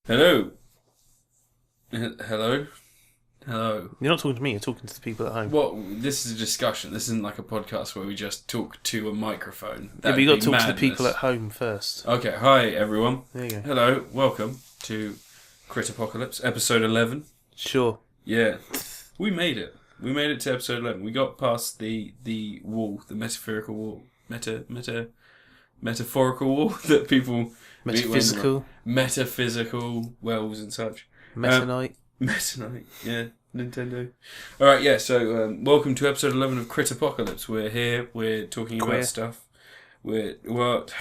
Hello. Hello. Hello. You're not talking to me, you're talking to the people at home. Well, this is a discussion. This isn't like a podcast where we just talk to a microphone. Yeah, but you got to talk to the people at home first. Okay, hi everyone. There you go. Hello, welcome to Critapocalypse, episode 11. Sure. Yeah, we made it. We made it to episode 11. We got past the wall, the metaphorical wall, metaphorical wall that people... Metaphysical wells and such. Metanite. Metanite, yeah. Nintendo. Alright, yeah, so welcome to episode 11 of Critapocalypse. We're here, we're talking about stuff. We're not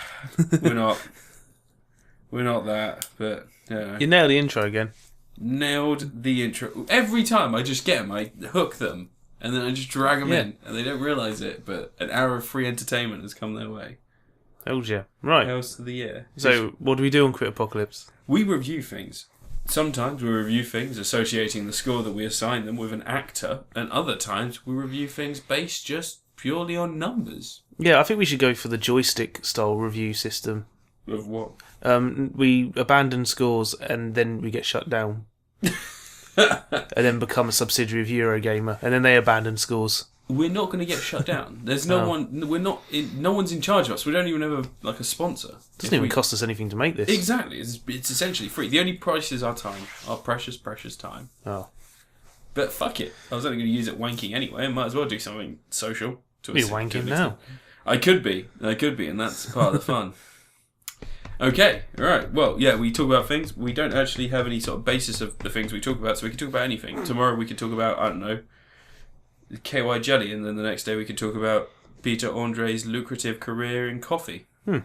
that, but... You nailed the intro again. Nailed the intro. Every time I just get them, I hook them, and then I just drag them in, and they don't realise it, but an hour of free entertainment has come their way. Told you. Right. House of the year. So, what do we do on Critapocalypse? We review things. Sometimes we review things associating the score that we assign them with an actor, and other times we review things based just purely on numbers. Yeah, I think we should go for the joystick-style review system. Of what? We abandon scores and then we get shut down. And then become a subsidiary of Eurogamer, and then they abandon scores. We're not going to get shut down. There's no one. We're not. No one's in charge of us. We don't even have a sponsor. It doesn't even cost us anything to make this. Exactly. It's essentially free. The only price is our time, our precious, precious time. Oh. But fuck it. I was only going to use it wanking anyway. I might as well do something social. You're wanking now. I could be, and that's part of the fun. Okay, alright. Well, yeah, we talk about things. We don't actually have any sort of basis of the things we talk about, so we can talk about anything. Tomorrow we could talk about, I don't know, KY jelly, and then the next day we could talk about Peter Andre's lucrative career in coffee. I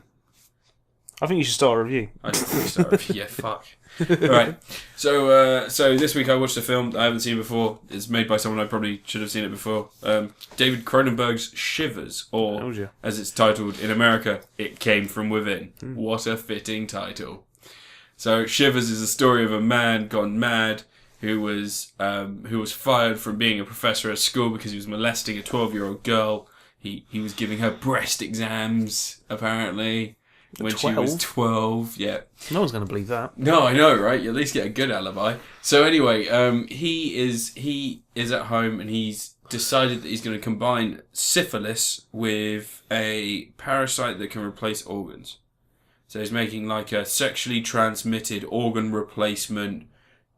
think you should start a review. I think we start a review. Yeah, fuck. Alright, so this week I watched a film I haven't seen before. It's made by someone I probably should have seen it before. David Cronenberg's Shivers, or as it's titled in America, It Came From Within. What a fitting title. So Shivers is a story of a man gone mad who was fired from being a professor at school because he was molesting a 12-year-old girl. He was giving her breast exams, apparently, when 12? She was 12. Yeah. No one's going to believe that. No, I know, right? You at least get a good alibi. So anyway, he is at home and he's decided that he's going to combine syphilis with a parasite that can replace organs. So he's making like a sexually transmitted organ replacement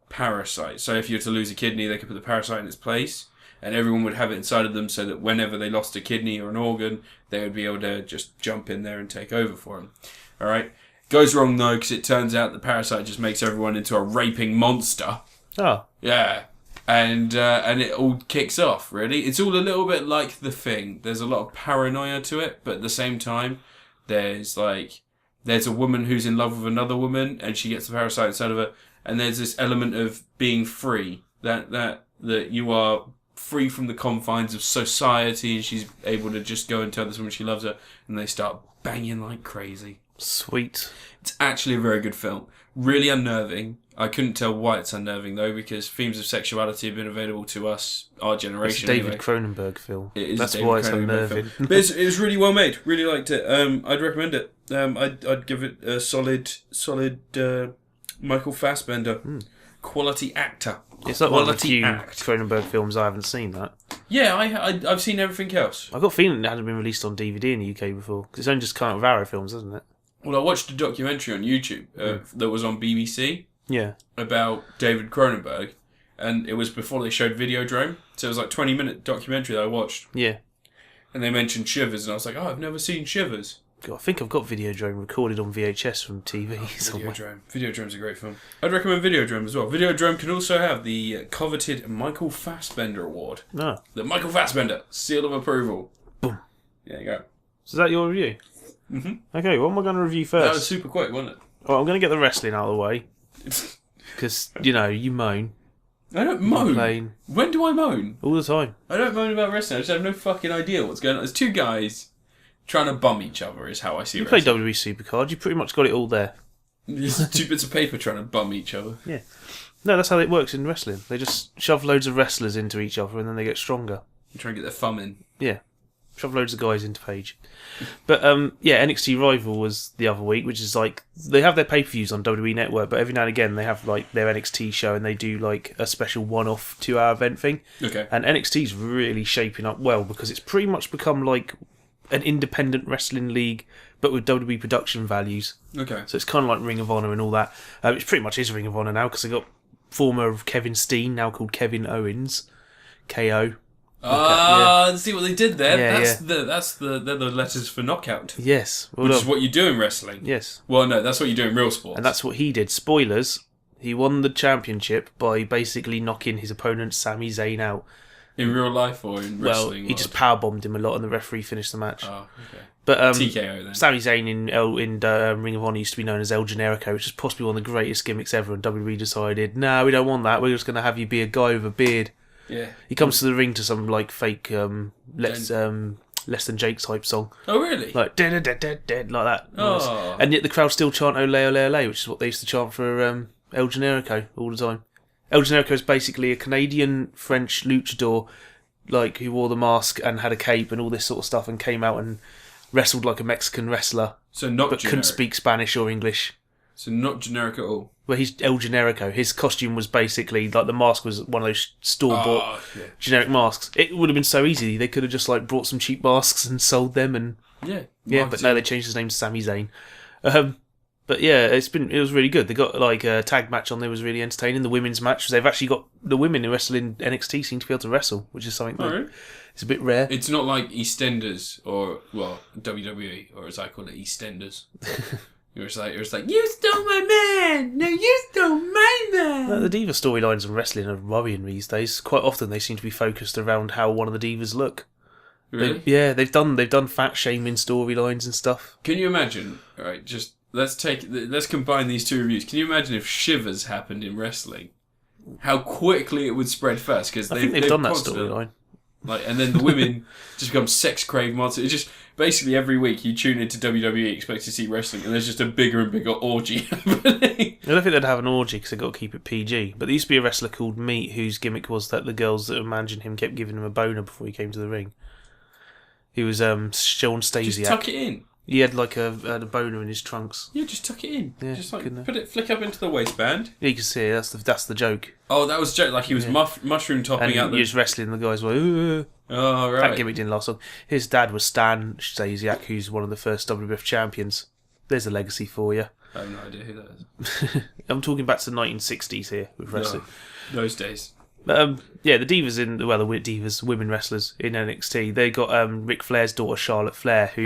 parasite. So if you were to lose a kidney, they could put the parasite in its place, and everyone would have it inside of them so that whenever they lost a kidney or an organ, they would be able to just jump in there and take over for them. Alright? Goes wrong though, because it turns out the parasite just makes everyone into a raping monster. Oh. Yeah. And it all kicks off, really. It's all a little bit like The Thing. There's a lot of paranoia to it, but at the same time, there's a woman who's in love with another woman, and she gets the parasite inside of her. And there's this element of being free, that you are free from the confines of society, and she's able to just go and tell this woman she loves her, and they start banging like crazy. Sweet. It's actually a very good film. Really unnerving. I couldn't tell why it's unnerving, though, because themes of sexuality have been available to us, our generation. It's a David Cronenberg film. It is. That's why it's unnerving. But it was really well made. Really liked it. I'd recommend it. I'd give it a solid Michael Fassbender. Quality actor. It's like one of the few Cronenberg films I haven't seen, that. Yeah, I've seen everything else. I've got a feeling it hadn't been released on DVD in the UK before, because it's only just kind of Arrow films, isn't it? Well, I watched a documentary on YouTube that was on BBC about David Cronenberg, and it was before they showed Videodrome, so it was like a 20-minute documentary that I watched. Yeah. And they mentioned Shivers, and I was like, I've never seen Shivers. God, I think I've got Videodrome recorded on VHS from TV somewhere. Videodrome's a great film. I'd recommend Videodrome as well. Videodrome can also have the coveted Michael Fassbender Award. No. The Michael Fassbender Seal of Approval. Boom. There you go. So is that your review? Mm-hmm. Okay, what am I going to review first? That was super quick, wasn't it? Well, I'm going to get the wrestling out of the way. Because, you moan. I don't moan. When do I moan? All the time. I don't moan about wrestling. I just have no fucking idea what's going on. There's two guys trying to bum each other is how I see it. You play WWE Supercard, you pretty much got it all there. Just two bits of paper trying to bum each other. Yeah. No, that's how it works in wrestling. They just shove loads of wrestlers into each other and then they get stronger. You try and get their thumb in. Yeah. Shove loads of guys into Page. But NXT Rival was the other week, which is like they have their pay-per-views on WWE Network, but every now and again they have like their NXT show and they do like a special one-off 2-hour event thing. Okay. And NXT's really shaping up well because it's pretty much become like an independent wrestling league, but with WWE production values. Okay. So it's kind of like Ring of Honor and all that. It pretty much is Ring of Honor now because they got former Kevin Steen, now called Kevin Owens, KO. See what they did there. Yeah, They're the letters for knockout. Yes. Well, Which is what you do in wrestling. Yes. Well, no, that's what you do in real sports. And that's what he did. Spoilers. He won the championship by basically knocking his opponent Sami Zayn out. In real life or in wrestling? Well, he just powerbombed him a lot and the referee finished the match. Oh, okay. But TKO then. Sami Zayn in Ring of Honor used to be known as El Generico, which is possibly one of the greatest gimmicks ever, and WWE decided, no, we don't want that. We're just going to have you be a guy with a beard. Yeah. He comes to the ring to some like fake Less Than Jake type song. Oh, really? Like dead like that. Oh. And yet the crowd still chant Ole Ole Ole, which is what they used to chant for El Generico all the time. El Generico is basically a Canadian French luchador, like who wore the mask and had a cape and all this sort of stuff, and came out and wrestled like a Mexican wrestler, So not but generic. couldn't speak Spanish or English. So not generic at all. Well, he's El Generico. His costume was basically like the mask was one of those store-bought generic masks. It would have been so easy. They could have just like brought some cheap masks and sold them, and but no, they changed his name to Sami Zayn. But yeah, it was really good. They got like a tag match on there, was really entertaining. The women's match, they've actually got the women who wrestle in NXT seem to be able to wrestle, which is something that it's a bit rare. It's not like EastEnders or WWE, or as I call it, EastEnders. It's like you stole my man. No, you stole my man. The diva storylines in wrestling are worrying these days. Quite often they seem to be focused around how one of the divas look. Really? They've done fat shaming storylines and stuff. Can you imagine? All right, just let's combine these two reviews. Can you imagine if Shivers happened in wrestling? How quickly it would spread first, because I think they've done that storyline. Like, and then the women just become sex crave monsters. It's just basically every week you tune into WWE, expect to see wrestling, and there's just a bigger and bigger orgy happening. I don't think they'd have an orgy because they've got to keep it PG. But there used to be a wrestler called Meat whose gimmick was that the girls that were managing him kept giving him a boner before he came to the ring. He was Sean Stasiak. Just tuck it in. He had like a boner in his trunks. Yeah, just tuck it in. Yeah, just like flick up into the waistband. Yeah, you can see it. That's the joke. Oh, that was a joke. Like he was mushroom topping and out the. He was wrestling. The guys were. Ugh. Oh right. That gimmick didn't last long. His dad was Stan Stasiak, who's one of the first WWF champions. There's a legacy for you. I have no idea who that is. I'm talking back to the 1960s here with wrestling. No, those days. The divas the women wrestlers in NXT, they got Ric Flair's daughter Charlotte Flair, who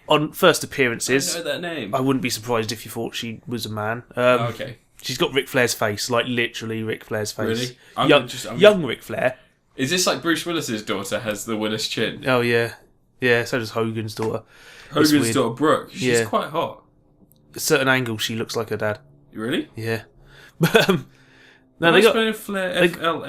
on first appearances, I know that name. I wouldn't be surprised if you thought she was a man. Okay. She's got Ric Flair's face, like literally Ric Flair's face. Really? Young Ric Flair. Is this like Bruce Willis's daughter has the Willis chin? Oh yeah, so does Hogan's daughter. Hogan's daughter Brooke. She's quite hot. At certain angles, she looks like her dad. Really? Yeah. But no, they got Flair Flair. No,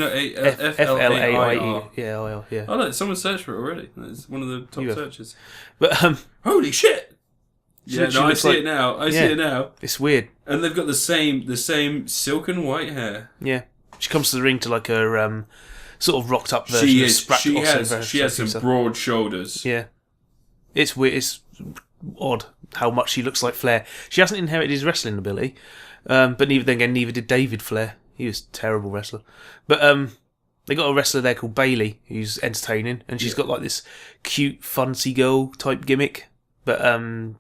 F-L-A-I-E. Yeah, I-R, yeah. Oh no, someone searched for it already. It's one of the top searches. But holy shit! Yeah, no, I see it now. I see it now. It's weird. And they've got the same silken white hair. Yeah. She comes to the ring to like her sort of rocked up version of Sprat. She has some broad shoulders. Yeah. It's weird. It's odd how much she looks like Flair. She hasn't inherited his wrestling ability. But neither did David Flair. He was a terrible wrestler. But they got a wrestler there called Bayley who's entertaining, and she's got like this cute, fancy girl type gimmick. But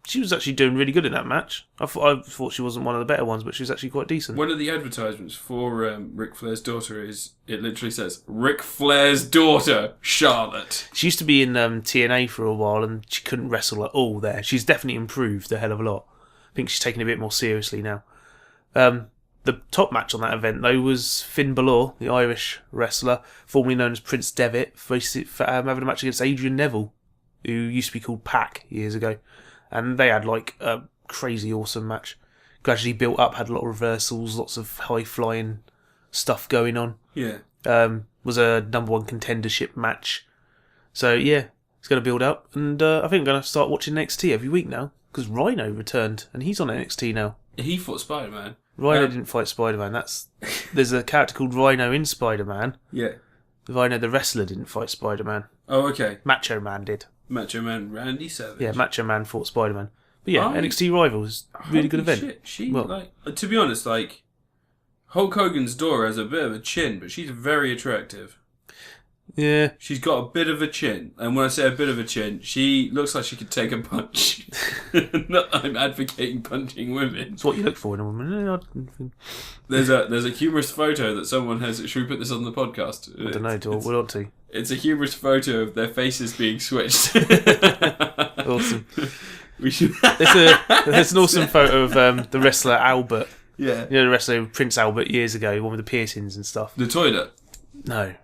she was actually doing really good in that match. I thought she wasn't one of the better ones, but she was actually quite decent. One of the advertisements for Ric Flair's daughter it literally says, Ric Flair's daughter, Charlotte. She used to be in TNA for a while, and she couldn't wrestle at all there. She's definitely improved a hell of a lot. I think she's taken it a bit more seriously now. The top match on that event, though, was Finn Balor, the Irish wrestler, formerly known as Prince Devitt, for having a match against Adrian Neville, who used to be called Pac years ago. And they had, like, a crazy awesome match. Gradually built up, had a lot of reversals, lots of high-flying stuff going on. Yeah. Was a number one contendership match. So, yeah, it's going to build up. And I think I'm going to start watching NXT every week now, because Rhino returned, and he's on NXT now. He fought Spider-Man. Rhino didn't fight Spider-Man. There's a character called Rhino in Spider-Man. Yeah. Rhino the wrestler didn't fight Spider-Man. Oh, okay. Macho Man did. Macho Man Randy Savage. Yeah, Macho Man fought Spider-Man. But yeah, NXT Rival was a really good event. Shit. To be honest, like, Hulk Hogan's daughter has a bit of a chin, but she's very attractive. Yeah. She's got a bit of a chin. And when I say a bit of a chin, she looks like she could take a punch. Not that I'm advocating punching women. It's what you look for in a woman. There's a humorous photo that someone has. Should we put this on the podcast? I don't know, we ought to. It's a humorous photo of their faces being switched. Awesome. We should. There's an awesome photo of the wrestler Albert. Yeah. You know the wrestler Prince Albert years ago, the one with the piercings and stuff. The toilet. No.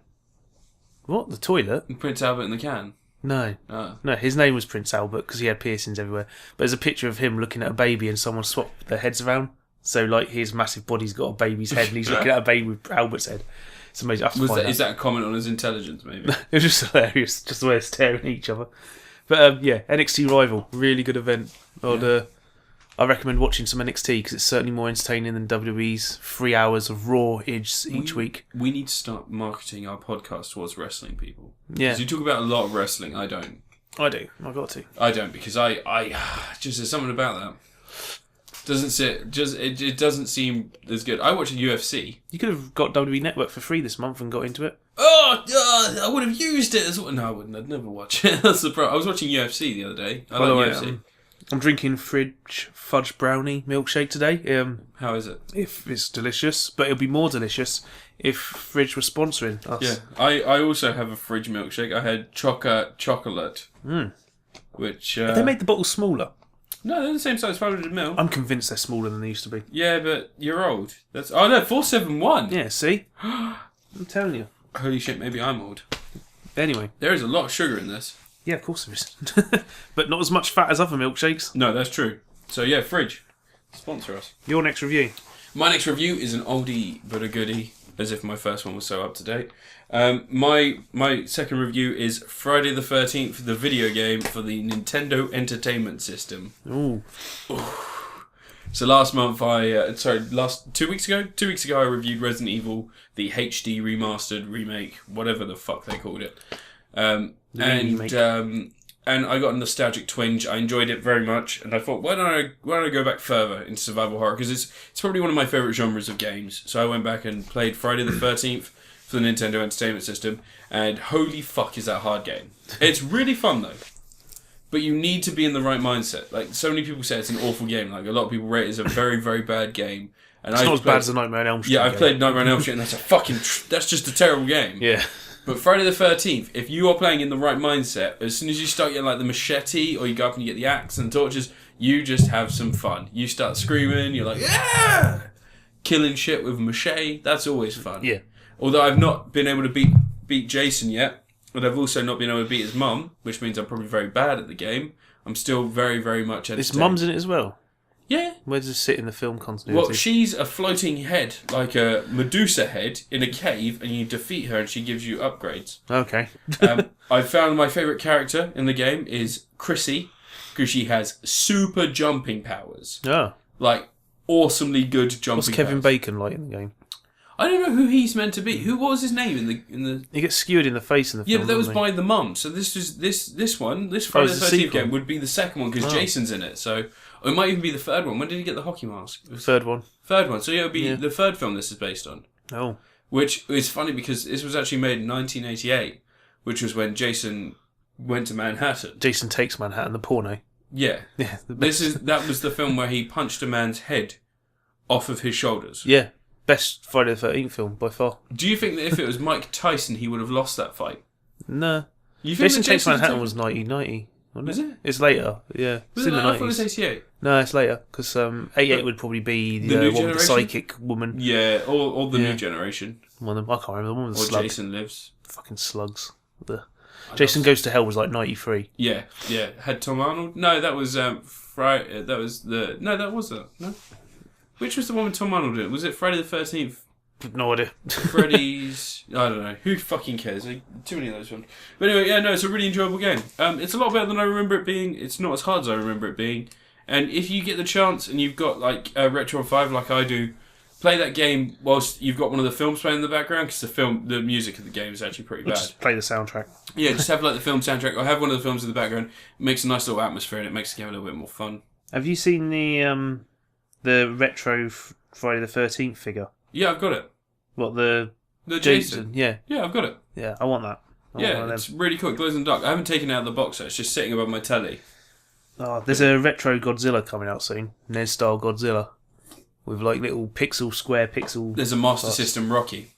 What? The toilet? Prince Albert in the can. No. Oh. No, his name was Prince Albert because he had piercings everywhere. But there's a picture of him looking at a baby and someone swapped their heads around. So, like, his massive body's got a baby's head and he's looking at a baby with Albert's head. It's amazing. Is that a comment on his intelligence, maybe? It was just hilarious, just the way they're staring at each other. But, yeah, NXT Rival, really good event. I recommend watching some NXT because it's certainly more entertaining than WWE's 3 hours of Raw each week. We need to start marketing our podcast towards wrestling people. Yeah. Because you talk about a lot of wrestling, I don't. I do. I got to. I don't because I just there's something about that. It doesn't seem as good. I watch UFC. You could have got WWE Network for free this month and got into it. I would have used it as well. No, I wouldn't. I'd never watch it. That's the problem. I was watching UFC the other day. I like UFC. I'm drinking Fridge Fudge Brownie milkshake today. How is it? If it's delicious, but it'll be more delicious if Fridge was sponsoring us. Yeah, I also have a Fridge milkshake. I had chocolate. Which they made the bottles smaller. No, they're the same size, 500ml. I'm convinced they're smaller than they used to be. Yeah, but you're old. That's 471. Yeah, see? I'm telling you. Holy shit, maybe I'm old. Anyway. There is a lot of sugar in this. Yeah, of course there is. But not as much fat as other milkshakes. No, that's true. So yeah, Fridge. Sponsor us. Your next review. My next review is an oldie but a goodie, as if my first one was so up to date. My second review is Friday the 13th, the video game for the Nintendo Entertainment System. Ooh. So last 2 weeks ago I reviewed Resident Evil, the HD remastered remake, whatever the fuck they called it. And I got a nostalgic twinge. I enjoyed it very much, and I thought, why don't I go back further into survival horror, because it's probably one of my favourite genres of games. So I went back and played Friday the 13th for the Nintendo Entertainment System, and holy fuck is that a hard game. It's really fun though, but you need to be in the right mindset. Like, so many people say it's an awful game. Like, a lot of people rate it as a very, very bad game. And it's not as bad as a Nightmare on Elm Street. Yeah, I played Nightmare on Elm Street, and that's just a terrible game. Yeah. But Friday the 13th, if you are playing in the right mindset, as soon as you start getting like the machete, or you go up and you get the axe and torches, you just have some fun. You start screaming, you're like, yeah! Killing shit with machete, that's always fun. Yeah. Although I've not been able to beat Jason yet, and I've also not been able to beat his mum, which means I'm probably very bad at the game, I'm still very, very much entertained. His mum's in it as well? Yeah. Where does it sit in the film continuity? Well, she's a floating head, like a Medusa head, in a cave, and you defeat her and she gives you upgrades. Okay. I found my favourite character in the game is Chrissy, because she has super jumping powers. Oh. Like, awesomely good jumping powers. What's Kevin Bacon like in the game? I don't know who he's meant to be. What was his name in the? He gets skewered in the face in the film. Yeah, but that was by the mum. So this Friday the 13th game would be the second one, because Jason's in it. So or it might even be the third one. When did he get the hockey mask? Third one. Third one. So yeah, it would be the third film this is based on. Oh. Which is funny because this was actually made in 1988, which was when Jason went to Manhattan. Jason Takes Manhattan, the porno. Yeah. Yeah. That was the film where he punched a man's head off of his shoulders. Yeah. Best Friday the 13th film, by far. Do you think that if it was Mike Tyson, he would have lost that fight? No. You think Jason Takes Manhattan was 1990, wasn't it? Is it? It's later, yeah. It's in the 90s. I thought it was 88. No, it's later, because 88 would probably be the new one with the psychic woman. Yeah, or the new generation. One of them, I can't remember, the one with the Or slug. Jason Lives. Fucking slugs. Jason Goes to Hell was like 93. Yeah. Had Tom Arnold? No, that was Friday. That was the... No, that was it. No? Which was the one with Tom Arnold in it? Was it Friday the 13th? No idea. Freddy's... I don't know. Who fucking cares? Too many of those ones. But anyway, yeah, no, it's a really enjoyable game. It's a lot better than I remember it being. It's not as hard as I remember it being. And if you get the chance and you've got like Retro 5 like I do, play that game whilst you've got one of the films playing in the background, because the music of the game is actually pretty bad. Just play the soundtrack. Yeah, just have like the film soundtrack, or have one of the films in the background. It makes a nice little atmosphere, and it makes the game a little bit more fun. Have you seen the retro Friday the 13th figure? Yeah, I've got it. What, the Jason? Yeah. Yeah, I've got it. Yeah, I want that. I want one of them. It's really cool. It glows in the dark. I haven't taken it out of the box, so it's just sitting above my telly. Oh, there's a retro Godzilla coming out soon. NES style Godzilla. With like little square pixel. There's a Master System Rocky.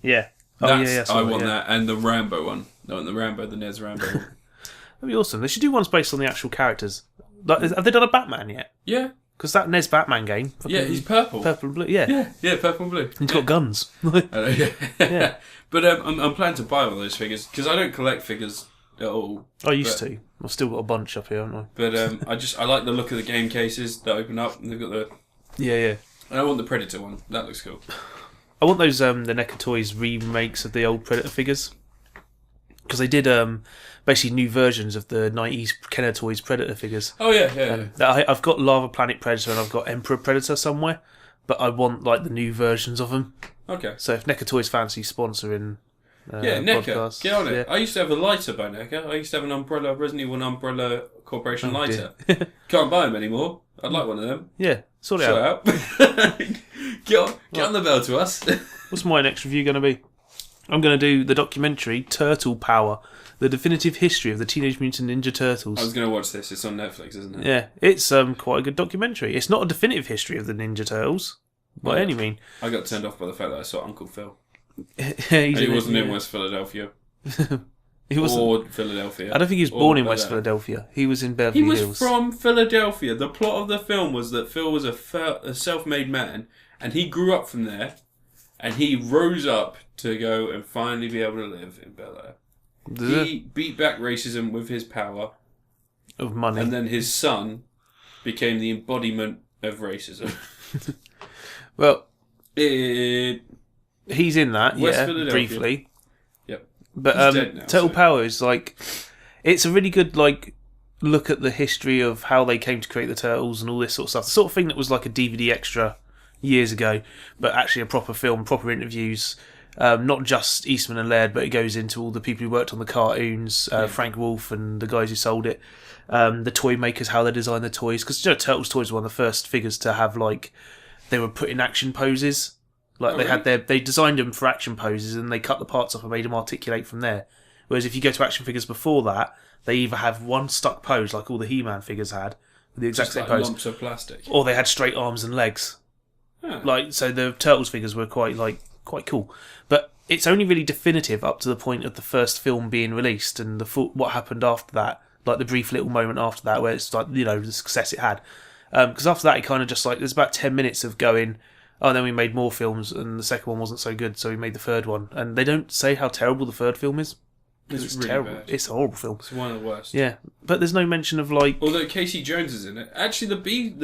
Yeah. I want that, and the Rambo one. No, the NES Rambo one. That'd be awesome. They should do ones based on the actual characters. Like, have they done a Batman yet? Yeah. Because that NES Batman game. Yeah, he's purple. Purple and blue, yeah. Yeah, purple and blue. He's got guns. Yeah. But I'm planning to buy one of those figures, because I don't collect figures at all. I used to. I've still got a bunch up here, haven't I? But I like the look of the game cases that open up, and they've got the... Yeah. And I want the Predator one. That looks cool. I want those the NECA Toys remakes of the old Predator figures, because they did basically new versions of the 90s Kenner Toys Predator figures. Oh yeah. I've got Lava Planet Predator and I've got Emperor Predator somewhere, but I want like the new versions of them. Okay. So if NECA Toys fancy sponsoring, NECA, podcasts, get on it. Yeah. I used to have a lighter by NECA. I used to have an umbrella, Resident Evil Umbrella Corporation lighter. Dear. Can't buy them anymore. I'd like one of them. Yeah, sort it out. Get on the bell to us. What's my next review going to be? I'm going to do the documentary Turtle Power, the definitive history of the Teenage Mutant Ninja Turtles. I was going to watch this. It's on Netflix, isn't it? Yeah, it's quite a good documentary. It's not a definitive history of the Ninja Turtles, by any mean. I got turned off by the fact that I saw Uncle Phil. He wasn't in West Philadelphia. He wasn't. Or Philadelphia. I don't think he was born in West Philadelphia. He was in Beverly Hills. He was from Philadelphia. The plot of the film was that Phil was a self-made man, and he grew up from there, and he rose up to go and finally be able to live in Bel Air. He beat back racism with his power of money, and then his son became the embodiment of racism. Well, he's in that, West briefly. Yep. But he's dead now, Turtle Power is like, it's a really good look at the history of how they came to create the Turtles and all this sort of stuff. The sort of thing that was like a DVD extra years ago, but actually a proper film, proper interviews. Not just Eastman and Laird, but it goes into all the people who worked on the cartoons, Frank Wolf and the guys who sold it, the toy makers, how they designed the toys. Because Turtles toys were one of the first figures to have they were put in action poses. They designed them for action poses, and they cut the parts off and made them articulate from there. Whereas if you go to action figures before that, they either have one stuck pose like all the He-Man figures had, with the exact same pose, lumps of plastic, or they had straight arms and legs. Yeah. So the Turtles figures were quite cool. But it's only really definitive up to the point of the first film being released and what happened after that, like the brief little moment after that where it's the success it had. Because after that, it kind of just there's about 10 minutes of going, oh, then we made more films and the second one wasn't so good, so we made the third one. And they don't say how terrible the third film is. It's really terrible. bad. It's a horrible film. It's one of the worst. Yeah, but there's no mention of Although Casey Jones is in it. Actually, the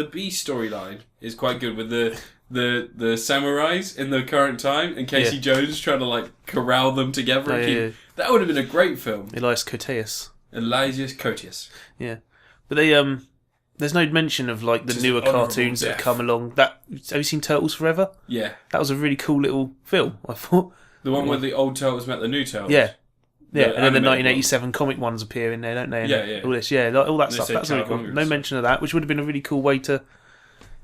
B storyline is quite good with the samurais in the current time, and Casey Jones trying to corral them together. That would have been a great film. Elias Koteas. Yeah. But they there's no mention of the newer cartoons that have come along. Have you seen Turtles Forever? Yeah. That was a really cool little film, I thought. The one where the old Turtles met the new Turtles. Yeah. Yeah, and then the 1987 comic ones appear in there, don't they? And all this, all that stuff. That's really cool. No mention of that, which would have been a really cool way to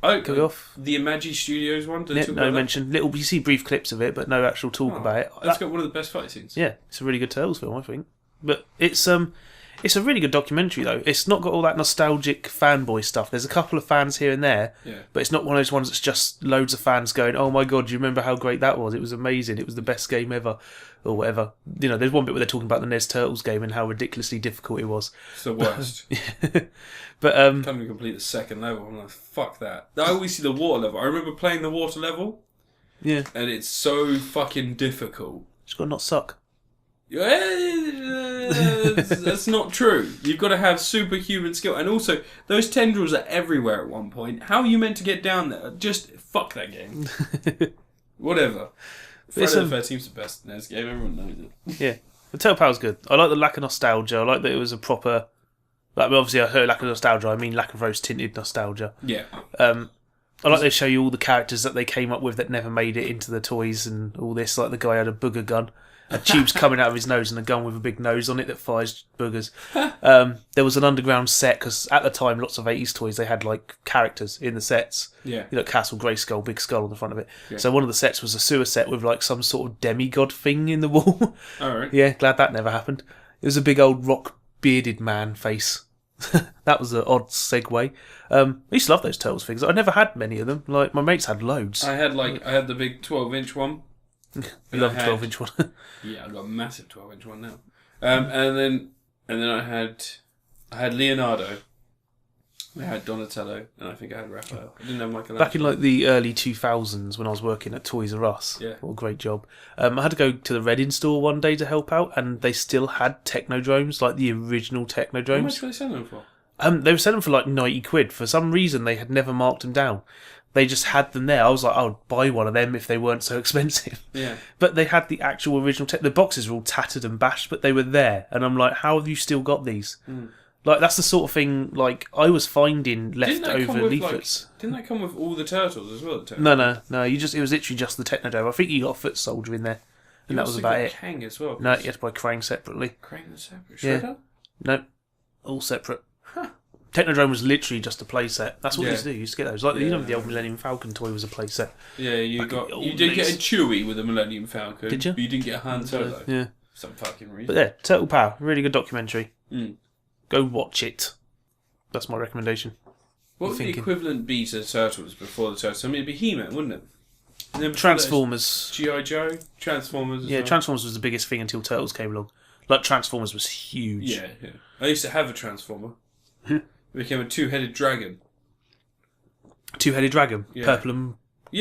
go off. The Imagi Studios one? No mention. You see brief clips of it, but no actual talk about it. That's got one of the best fight scenes. Yeah, it's a really good Turtles film, I think. But it's a really good documentary, though. It's not got all that nostalgic fanboy stuff. There's a couple of fans here and there, but it's not one of those ones that's just loads of fans going, oh my god, do you remember how great that was? It was amazing. It was the best game ever. Or whatever. There's one bit where they're talking about the NES Turtles game and how ridiculously difficult it was. It's the worst. But can't even complete the second level. I'm like, fuck that. I always see the water level. I remember playing the water level. Yeah. And it's so fucking difficult. Just got to not suck. That's not true. You've got to have superhuman skill. And also, those tendrils are everywhere at one point. How are you meant to get down there? Just fuck that game. Whatever. Friday the 13th is the best NES game. Everyone knows it. Yeah. The Turtle Power's good. I like the lack of nostalgia. I like that it was a proper... obviously, I heard lack of nostalgia. I mean lack of rose-tinted nostalgia. Yeah. I like they show you all the characters that they came up with that never made it into the toys and all this. Like the guy had a booger gun, a tube's coming out of his nose and a gun with a big nose on it that fires boogers. There was an underground set because at the time, lots of 80s toys they had like characters in the sets. Yeah. You know, Castle Grayskull, big skull on the front of it. Yeah. So one of the sets was a sewer set with like some sort of demigod thing in the wall. All right. Yeah, glad that never happened. It was a big old rock bearded man face. That was an odd segue. I used to love those Turtles things. I never had many of them. Like my mates had loads. I had the big 12-inch one. You love a 12-inch one. Yeah, I've got a massive 12-inch one now. And then I had Leonardo. I had Donatello, and I think I had Raphael. I didn't have Michelangelo. Back in like the early 2000s when I was working at Toys R Us. Yeah. What a great job. I had to go to the Reading store one day to help out, and they still had Technodromes, like the original How Technodromes. much were they selling them for? They were selling them for like 90 quid. For some reason, they had never marked them down. They just had them there. I was like, I would buy one of them if they weren't so expensive. Yeah. But they had the actual original the boxes were all tattered and bashed, but they were there. And I'm like, how have you still got these? Like, that's the sort of thing, like, I was finding leftover leaflets. Didn't that come with all the turtles as well? No. It was literally just the Technodome. I think you got a foot soldier in there. And that was about it. Kang as well. No, you had to buy Krang separately. Krang was separate. Yeah. Shredder? No, all separate. Huh. Technodrome was literally just a play set. That's what you used to do. You used to get those. Like, Yeah. you know, the old Millennium Falcon toy was a play set. Yeah, you did get a Chewie with a Millennium Falcon. Did you? But you didn't get a Han Solo. Yeah. For some fucking reason. But yeah, Turtle Power. Really good documentary. Mm. Go watch it. That's my recommendation. What would the equivalent be to the Turtles before the Turtles? I mean, it'd be He-Man, wouldn't it? And then Transformers. G.I. Joe? Transformers as Yeah, well. Transformers was the biggest thing until Turtles came along. Like, Transformers was huge. Yeah. I used to have a Transformer. It became a two-headed dragon. Two-headed dragon. Yeah. Purple and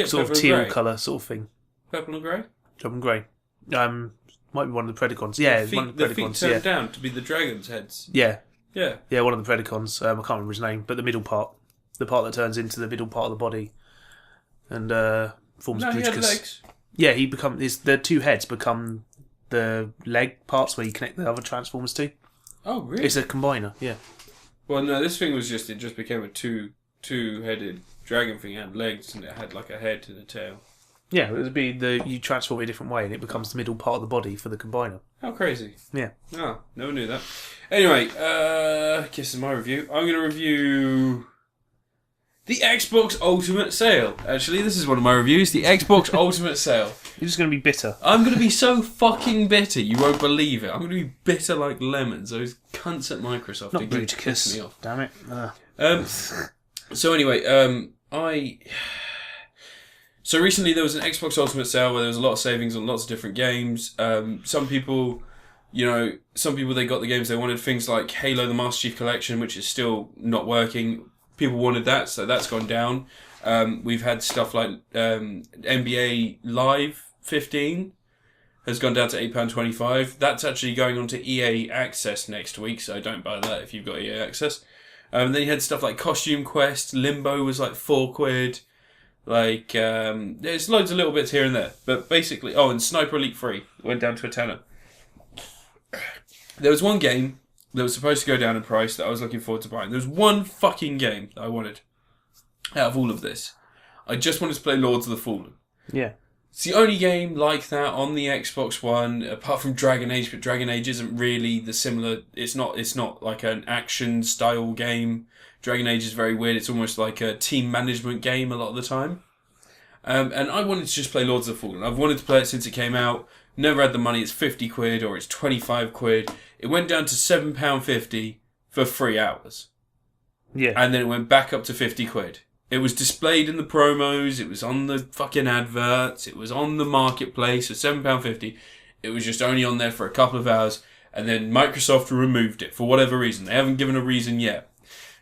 sort of teal colour sort of thing. Purple and grey? Purple and grey. Might be one of the Predacons. Yeah, one of the feet Predacons. turned down to be the dragon's heads. Yeah. Yeah. Yeah, one of the Predacons. I can't remember his name, but the middle part. The part that turns into the middle part of the body. And forms No, he had Bruticus. legs. Yeah, the two heads become the leg parts where you connect the other Transformers to. Oh, really? It's a combiner, yeah. Well, no, this thing was it just became a two-headed dragon thing. It had legs and it had like a head and a tail. Yeah, it would be you transform it a different way and it becomes the middle part of the body for the combiner. How crazy. Yeah. Oh, never knew that. Anyway, this is my review. I'm going to review the Xbox Ultimate Sale. Actually, this is one of my reviews. The Xbox Ultimate Sale. You're just going to be bitter. I'm going to be so fucking bitter, you won't believe it. I'm going to be bitter like lemons. Those cunts at Microsoft. Not they piss me Bruticus. off. Damn it. So anyway, So recently there was an Xbox Ultimate Sale where there was a lot of savings on lots of different games. Some people they got the games they wanted. Things like Halo: The Master Chief Collection, which is still not working. People wanted that, so that's gone down. We've had stuff like NBA Live 15 has gone down to £8.25. That's actually going on to EA Access next week, so don't buy that if you've got EA Access. Then you had stuff like Costume Quest. Limbo was like £4. Like, there's loads of little bits here and there. But basically, and Sniper Elite 3 went down to £10. There was one game that was supposed to go down in price that I was looking forward to buying. There was one fucking game that I wanted out of all of this. I just wanted to play Lords of the Fallen. Yeah. It's the only game like that on the Xbox One, apart from Dragon Age, but Dragon Age isn't really the similar... It's not like an action-style game. Dragon Age is very weird. It's almost like a team management game a lot of the time. And I wanted to just play Lords of the Fallen. I've wanted to play it since it came out. Never had the money. It's 50 quid or it's 25 quid. It went down to £7.50 for 3 hours. Yeah. And then it went back up to 50 quid. It was displayed in the promos. It was on the fucking adverts. It was on the marketplace for £7.50. It was just only on there for a couple of hours. And then Microsoft removed it for whatever reason. They haven't given a reason yet.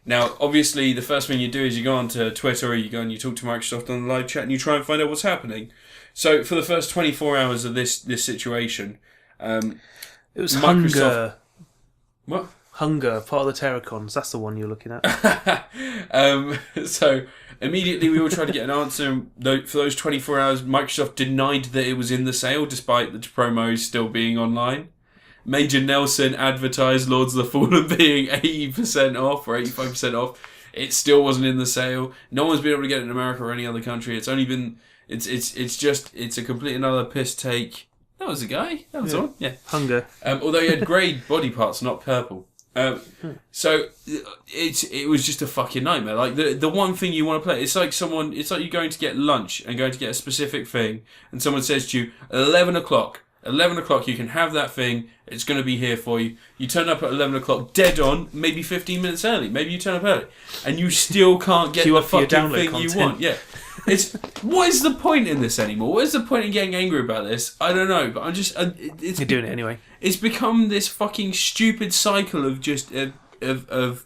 Now, obviously, the first thing you do is you go onto Twitter or you go and you talk to Microsoft on the live chat and you try and find out what's happening. So, for the first 24 hours of this situation... it was Microsoft... Hunger. What? Hunger, part of the Terracons. That's the one you're looking at. So, immediately we all tried to get an answer. For those 24 hours, Microsoft denied that it was in the sale, despite the promos still being online. Major Nelson advertised Lords of the Fallen being 80% off or 85% off. It still wasn't in the sale. No one's been able to get it in America or any other country. It's only been... It's a complete another piss take. That was a guy. That was on. Yeah. Hunger. Although he had grey body parts, not purple. So it was just a fucking nightmare. Like the one thing you want to play, it's like you're going to get lunch and going to get a specific thing, and someone says to you, 11 o'clock you can have that thing, it's going to be here for you. You turn up at 11 o'clock dead on, maybe 15 minutes early, maybe you turn up early, and you still can't get the fucking thing content. you want. Yeah. What is the point in this anymore? What is the point in getting angry about this? I don't know, but I'm just... You're doing it anyway. It's become this fucking stupid cycle of just... of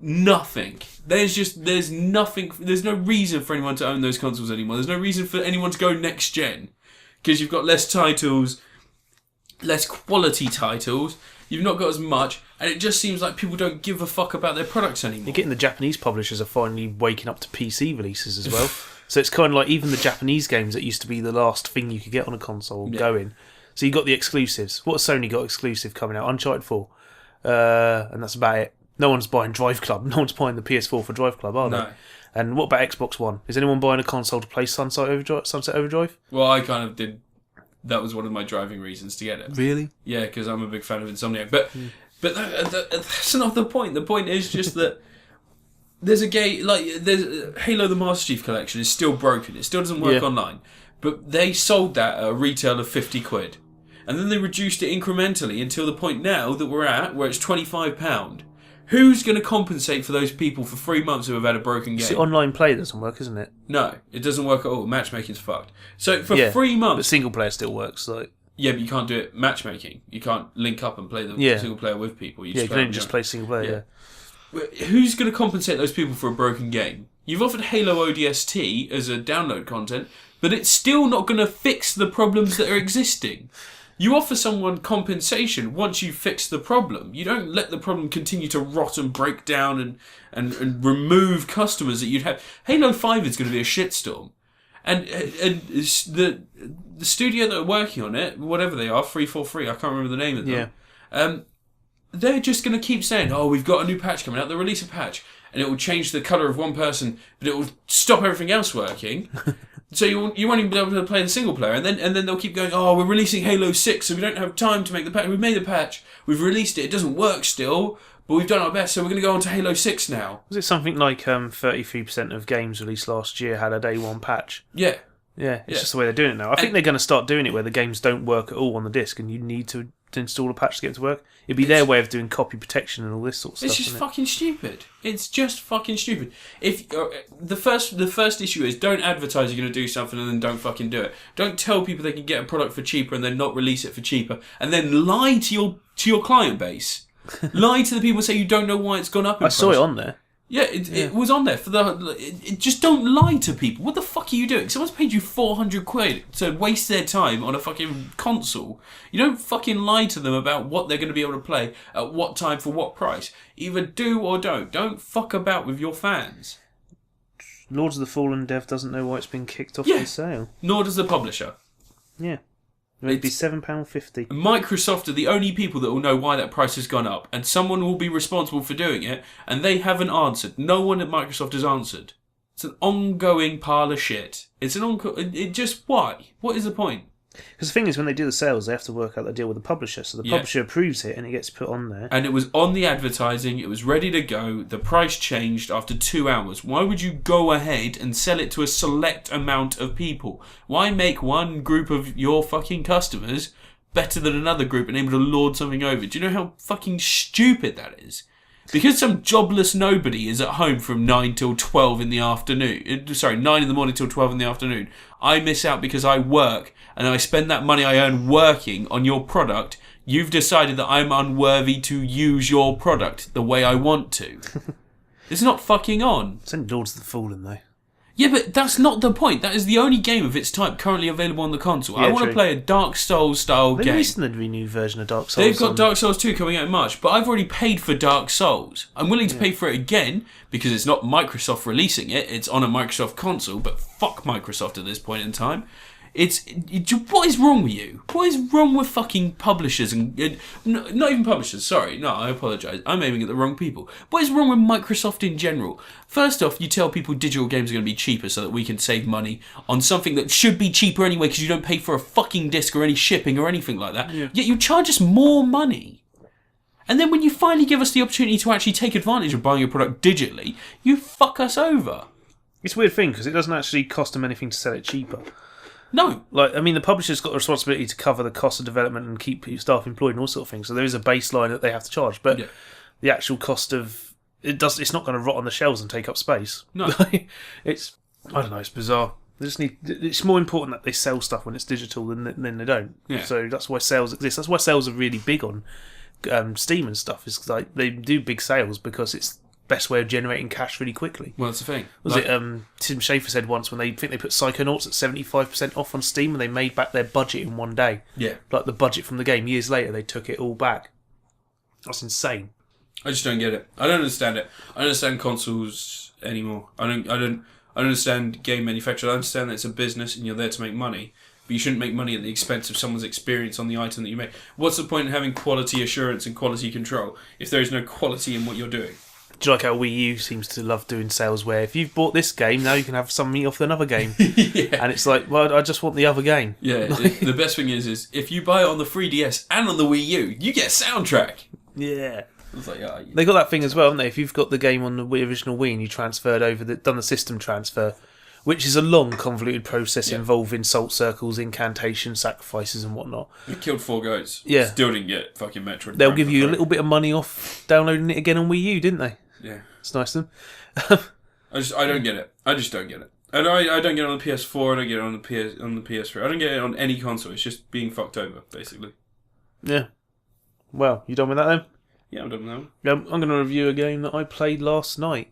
nothing. There's nothing... There's no reason for anyone to own those consoles anymore. There's no reason for anyone to go next gen. Because you've got less titles, less quality titles, you've not got as much, and it just seems like people don't give a fuck about their products anymore. You're getting the Japanese publishers are finally waking up to PC releases as well. So it's kind of like even the Japanese games that used to be the last thing you could get on a console going. So you got the exclusives. What has Sony got exclusive coming out? Uncharted 4. And that's about it. No one's buying Drive Club. No one's buying the PS4 for Drive Club, are they? No. And what about Xbox One? Is anyone buying a console to play Sunset Overdrive? Well, I kind of did. That was one of my driving reasons to get it. Really? Yeah, because I'm a big fan of Insomniac. But that's not the point. The point is just that there's Halo the Master Chief Collection is still broken. It still doesn't work online. But they sold that at a retail of £50. And then they reduced it incrementally until the point now that we're at where it's £25. Who's going to compensate for those people for 3 months who have had a broken game? See, online play doesn't work, isn't it? No, it doesn't work at all. Matchmaking's fucked. So for 3 months... But single player still works. Yeah, but you can't do it matchmaking. You can't link up and play the single player with people. You can only just play single player, Who's going to compensate those people for a broken game? You've offered Halo ODST as a download content, but it's still not going to fix the problems that are existing. You offer someone compensation once you fix the problem. You don't let the problem continue to rot and break down and remove customers that you'd have. Halo 5 is going to be a shitstorm. And the studio that are working on it, whatever they are, 343, I can't remember the name of them. They're just going to keep saying, we've got a new patch coming out. They'll release a patch and it will change the colour of one person, but it will stop everything else working. So you won't even be able to play the single player, and then they'll keep going. We're releasing Halo 6, so we don't have time to make the patch. We've made the patch, we've released it. It doesn't work still, but we've done our best. So we're going to go on to Halo 6 now. Was it something like 33% of games released last year had a day one patch? Yeah, it's just the way they're doing it now. I think they're going to start doing it where the games don't work at all on the disc, and you need to install a patch to get it to work. It'd be their way of doing copy protection and all this sort of stuff. It's just fucking stupid. It's just fucking stupid. If the first issue is don't advertise you're going to do something and then don't fucking do it. Don't tell people they can get a product for cheaper and then not release it for cheaper, and then lie to your client base. Lie to the people and say you don't know why it's gone up in price. I saw it on there. Yeah, it was on there for just don't lie to people. What the fuck are you doing? Someone's paid you £400 to waste their time on a fucking console. You don't fucking lie to them about what they're going to be able to play at what time for what price. Either do or don't. Don't fuck about with your fans. Lords of the Fallen dev doesn't know why it's been kicked off the sale. Nor does the publisher. Yeah. It'd be £7.50. Microsoft are the only people that will know why that price has gone up, and someone will be responsible for doing it, and they haven't answered. No one at Microsoft has answered. It's an ongoing pile of shit. Why? What is the point? Because the thing is, when they do the sales, they have to work out the deal with the publisher. So the publisher approves it, and it gets put on there. And it was on the advertising. It was ready to go. The price changed after 2 hours. Why would you go ahead and sell it to a select amount of people? Why make one group of your fucking customers better than another group and able to lord something over? Do you know how fucking stupid that is? Because some jobless nobody is at home from 9 till 12 in the afternoon. 9 in the morning till 12 in the afternoon. I miss out because I work and I spend that money I earn working on your product. You've decided that I'm unworthy to use your product the way I want to. It's not fucking on. It's only Lords of the Fallen, though. Yeah, but that's not the point. That is the only game of its type currently available on the console. I want to play a Dark Souls style game. They're releasing the new version of Dark Souls. They've got Dark Souls 2 coming out in March, but I've already paid for Dark Souls. I'm willing to pay for it again because it's not Microsoft releasing it. It's on a Microsoft console, but fuck Microsoft at this point in time. What is wrong with you? What is wrong with fucking publishers and not even publishers? Sorry, no, I apologise. I'm aiming at the wrong people. What is wrong with Microsoft in general? First off, you tell people digital games are going to be cheaper so that we can save money on something that should be cheaper anyway because you don't pay for a fucking disc or any shipping or anything like that. Yeah. Yet you charge us more money. And then when you finally give us the opportunity to actually take advantage of buying a product digitally, you fuck us over. It's a weird thing because it doesn't actually cost them anything to sell it cheaper. No. The publisher's got a responsibility to cover the cost of development and keep staff employed and all sorts of things. So there is a baseline that they have to charge. But the actual cost of... It's not going to rot on the shelves and take up space. No. It's bizarre. It's more important that they sell stuff when it's digital than they don't. Yeah. So that's why sales exist. That's why sales are really big on Steam and stuff. It's like they do big sales because it's the best way of generating cash really quickly. Well, that's the thing. Tim Schafer said once when they put Psychonauts at 75% off on Steam and they made back their budget in one day. Yeah. Like the budget from the game. Years later, they took it all back. That's insane. I just don't get it. I don't understand it. I don't understand consoles anymore. I don't understand game manufacturers. I understand that it's a business and you're there to make money. But you shouldn't make money at the expense of someone's experience on the item that you make. What's the point in having quality assurance and quality control if there is no quality in what you're doing? Do you like how Wii U seems to love doing sales where if you've bought this game, now you can have something off another game? Yeah. And it's like, well, I just want the other game. Yeah, the best thing is if you buy it on the 3DS and on the Wii U, you get a soundtrack. Yeah. It's like, They got that thing as well, haven't they? If you've got the game on the original Wii and you transferred over, done the system transfer, which is a long, convoluted process involving salt circles, incantations, sacrifices and whatnot. We killed 4 goats. Yeah. Still didn't get fucking Metroid. They'll give you a little bit of money off downloading it again on Wii U, didn't they? Yeah. It's nice of them. I don't get it. I just don't get it. I don't get it on the PS4, I don't get it on the PS3. I don't get it on any console. It's just being fucked over, basically. Yeah. Well, you done with that then? Yeah, I'm done with that one. I'm going to review a game that I played last night.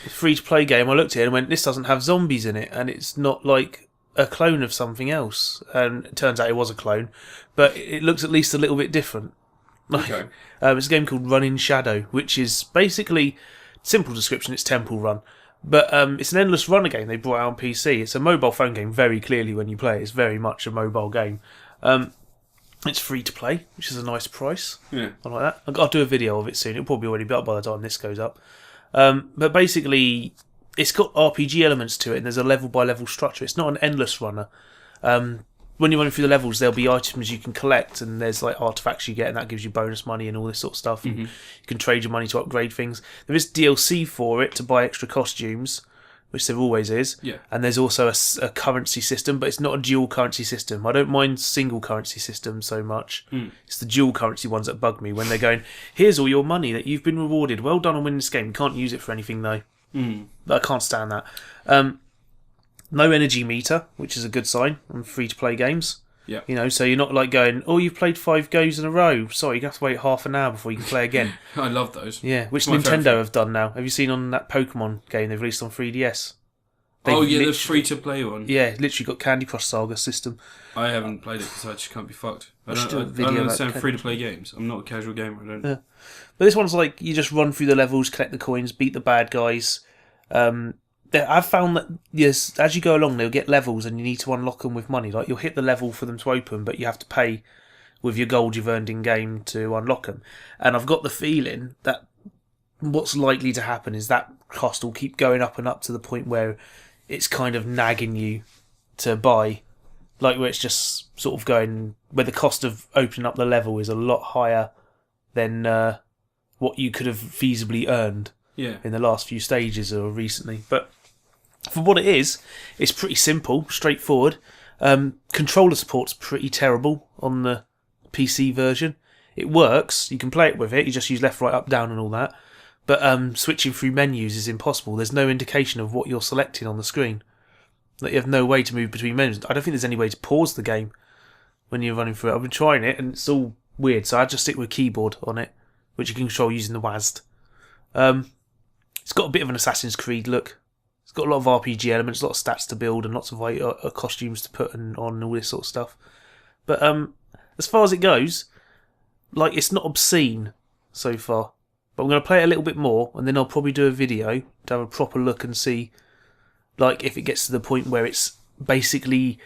Free-to-play game. I looked at it and went, this doesn't have zombies in it, and it's not like a clone of something else. And it turns out it was a clone, but it looks at least a little bit different. Okay. It's a game called Run in Shadow, which is basically, simple description, it's Temple Run. But it's an endless runner game they brought out on PC. It's a mobile phone game, very clearly when you play it. It's very much a mobile game. It's free to play, which is a nice price. Yeah. I like that. I'll do a video of it soon. It'll probably already be up by the time this goes up. But basically, it's got RPG elements to it, and there's a level-by-level structure. It's not an endless runner. When you're running through the levels, there'll be items you can collect, and there's like artifacts you get, and that gives you bonus money and all this sort of stuff. Mm-hmm. You can trade your money to upgrade things. There is DLC for it to buy extra costumes, which there always is. Yeah. And there's also a currency system, but it's not a dual currency system. I don't mind single currency systems so much. It's the dual currency ones that bug me when they're going, here's all your money that you've been rewarded. Well done on winning this game. You can't use it for anything though. I can't stand that. No energy meter, which is a good sign on free-to-play games. Yeah. You know, so you're not like going, oh, you've played 5 goes in a row. Sorry, you have to wait half an hour before you can play again. I love those. Yeah, which Nintendo have done now. Have you seen on that Pokemon game they've released on 3DS? The free-to-play one. Yeah, literally got Candy Crush Saga system. I haven't played it because I just can't be fucked. I don't video understand free-to-play games. I'm not a casual gamer. I don't. Yeah. But this one's like, you just run through the levels, collect the coins, beat the bad guys. I've found that, yes, as you go along, they'll get levels and you need to unlock them with money. Like, you'll hit the level for them to open, but you have to pay with your gold you've earned in-game to unlock them. And I've got the feeling that what's likely to happen is that cost will keep going up and up to the point where it's kind of nagging you to buy. Like, where it's just sort of going, where the cost of opening up the level is a lot higher than what you could have feasibly earned in the last few stages or recently. But for what it is, it's pretty simple, straightforward. Controller support's pretty terrible on the PC version. It works, you can play it with it, you just use left, right, up, down and all that. But switching through menus is impossible. There's no indication of what you're selecting on the screen. Like, you have no way to move between menus. I don't think there's any way to pause the game when you're running through it. I've been trying it and it's all weird, so I just stick with keyboard on it, which you can control using the WASD. It's got a bit of an Assassin's Creed look. It's got a lot of RPG elements, a lot of stats to build, and lots of costumes to put on and all this sort of stuff. But as far as it goes, like, it's not obscene so far. But I'm going to play it a little bit more, and then I'll probably do a video to have a proper look and see, like, if it gets to the point where it's basically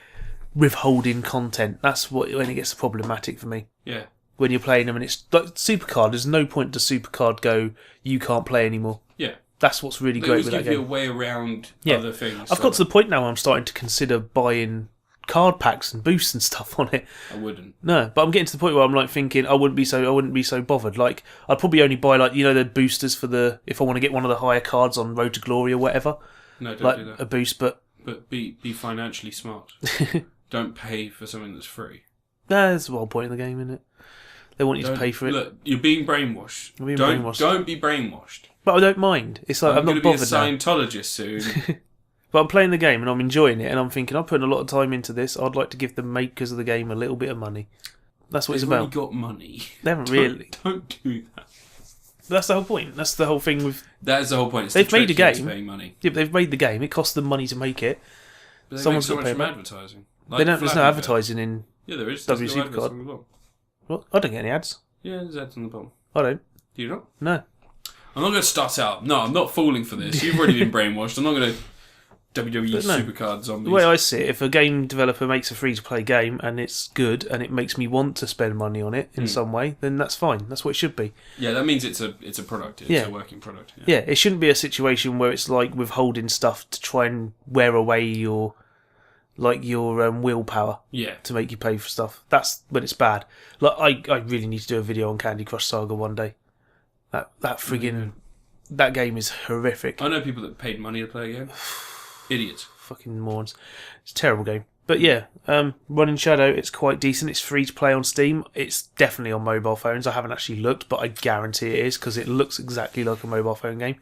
withholding content. That's when it gets problematic for me. Yeah. When you're playing them and it's like Supercard, there's no point to Supercard go, you can't play anymore. Yeah. That's what's really They great always with that give you game. a way around Yeah. other things. I've got to the point now where I'm starting to consider buying card packs and boosts and stuff on it. I wouldn't. No, but I'm getting to the point where I'm like thinking I wouldn't be so bothered. Like I'd probably only buy like the boosters for if I want to get one of the higher cards on Road to Glory or whatever. No, don't like do that. A boost, but be financially smart. Don't pay for something that's free. That's the whole point of the game, isn't it? They want you to pay for it. Look, you're being brainwashed. I'm being don't brainwashed. don't be brainwashed. But I don't mind. It's like I'm not going bothered to be a now. Scientologist soon. But I'm playing the game and I'm enjoying it, and I'm thinking I'm putting a lot of time into this. I'd like to give the makers of the game a little bit of money. That's what They've it's already about. got money. They haven't really. Don't do that. That's the whole point. That's the whole thing with. That is the whole point. It's They've the made a trick to game. paying money. Yeah, but they've made the game. It costs them money to make it. But they Someone's make so got much to pay from them. advertising. There's no Flappy Bird. advertising in. Yeah, there is. W There's no Supercard. adverts on the bottom. What? I don't get any ads. Yeah, there's ads on the bottom. I don't. Do you not? No. I'm not going to start out. No, I'm not falling for this. You've already been brainwashed. I'm not going to WWE But no. Supercard zombies. The way I see it, if a game developer makes a free-to-play game and it's good and it makes me want to spend money on it in some way, then that's fine. That's what it should be. Yeah, that means it's a product. It's a working product. Yeah, it shouldn't be a situation where it's like withholding stuff to try and wear away your willpower Yeah. to make you pay for stuff. That's when it's bad. Like I really need to do a video on Candy Crush Saga one day. That friggin' that game is horrific. I know people that paid money to play a game. Idiots. Fucking morons. It's a terrible game. But yeah, Running Shadow, it's quite decent. It's free to play on Steam. It's definitely on mobile phones. I haven't actually looked, but I guarantee it is because it looks exactly like a mobile phone game.